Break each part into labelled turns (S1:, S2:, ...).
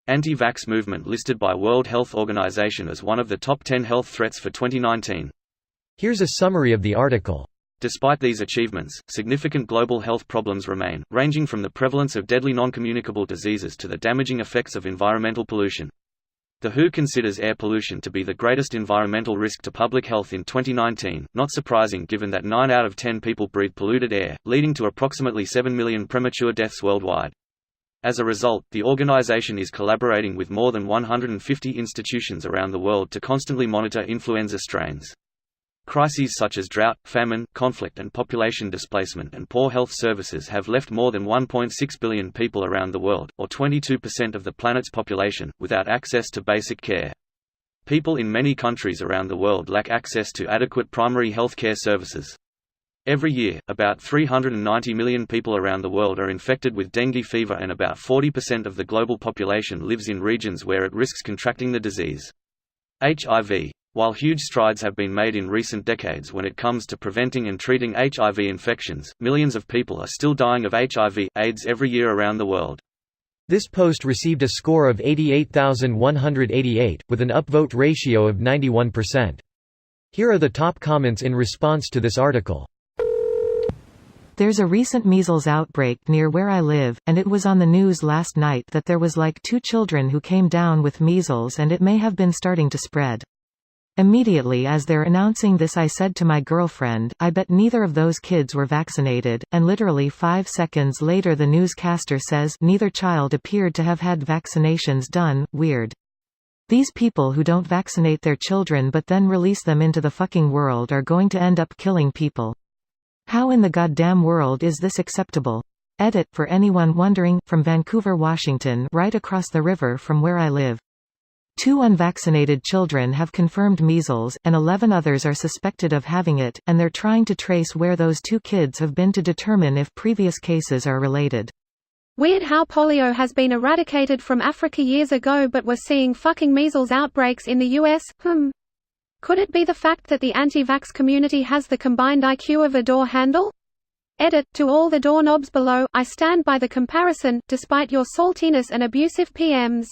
S1: Anti-vax movement listed by World Health Organization as one of the top 10 health threats for 2019.
S2: Here's a summary of the article.
S1: Despite these achievements, significant global health problems remain, ranging from the prevalence of deadly non-communicable diseases to the damaging effects of environmental pollution. The WHO considers air pollution to be the greatest environmental risk to public health in 2019, not surprising given that 9 out of 10 people breathe polluted air, leading to approximately 7 million premature deaths worldwide. As a result, the organization is collaborating with more than 150 institutions around the world to constantly monitor influenza strains. Crises such as drought, famine, conflict and population displacement and poor health services have left more than 1.6 billion people around the world, or 22% of the planet's population, without access to basic care. People in many countries around the world lack access to adequate primary health care services. Every year, about 390 million people around the world are infected with dengue fever and about 40% of the global population lives in regions where it risks contracting the disease. HIV. While huge strides have been made in recent decades when it comes to preventing and treating HIV infections, millions of people are still dying of HIV/AIDS every year around the world.
S2: This post received a score of 88,188, with an upvote ratio of 91%. Here are the top comments in response to this article.
S3: There's a recent measles outbreak near where I live, and it was on the news last night that there was like 2 children who came down with measles and it may have been starting to spread. Immediately as they're announcing this I said to my girlfriend, I bet neither of those kids were vaccinated, and literally 5 seconds later the newscaster says neither child appeared to have had vaccinations done. Weird. These people who don't vaccinate their children but then release them into the fucking world are going to end up killing people. How in the goddamn world is this acceptable? Edit, for anyone wondering, from Vancouver, Washington, right across the river from where I live. 2 unvaccinated children have confirmed measles, and 11 others are suspected of having it, and they're trying to trace where those 2 kids have been to determine if previous cases are related.
S4: Weird how polio has been eradicated from Africa years ago but we're seeing fucking measles outbreaks in the US. Could it be the fact that the anti-vax community has the combined IQ of a door handle? Edit, to all the doorknobs below, I stand by the comparison, despite your saltiness and abusive PMs.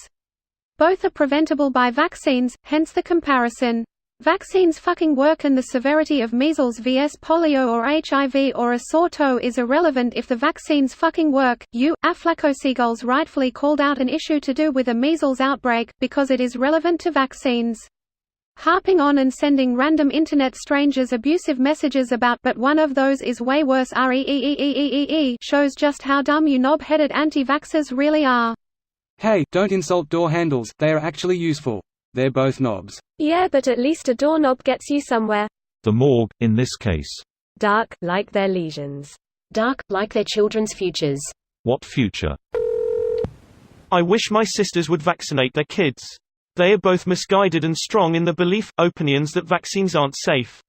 S4: Both are preventable by vaccines, hence the comparison. Vaccines fucking work and the severity of measles vs polio or HIV or a sore toe is irrelevant if the vaccines fucking work. Aflacoseagulls rightfully called out an issue to do with a measles outbreak, because it is relevant to vaccines. Harping on and sending random internet strangers abusive messages about but one of those is way worse shows just how dumb you knob-headed anti-vaxxers really are.
S5: Hey, don't insult door handles, they are actually useful. They're both knobs.
S6: Yeah, but at least a doorknob gets you somewhere.
S7: The morgue, in this case.
S6: Dark, like their lesions.
S8: Dark, like their children's futures.
S7: What future? I wish my sisters would vaccinate their kids. They are both misguided and strong in the opinions that vaccines aren't safe.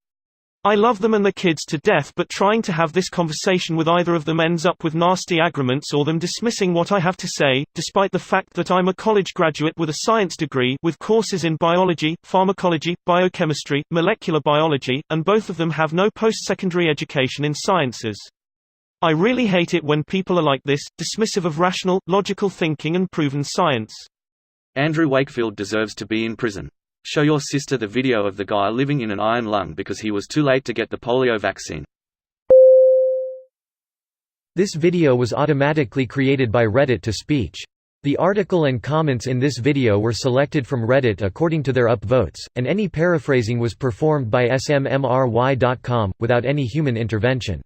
S7: I love them and the kids to death, but trying to have this conversation with either of them ends up with nasty agreements or them dismissing what I have to say, despite the fact that I'm a college graduate with a science degree with courses in biology, pharmacology, biochemistry, molecular biology, and both of them have no post-secondary education in sciences. I really hate it when people are like this, dismissive of rational, logical thinking and proven science.
S1: Andrew Wakefield deserves to be in prison. Show your sister the video of the guy living in an iron lung because he was too late to get the polio vaccine.
S2: This video was automatically created by Reddit to speech. The article and comments in this video were selected from Reddit according to their upvotes, and any paraphrasing was performed by smmry.com, without any human intervention.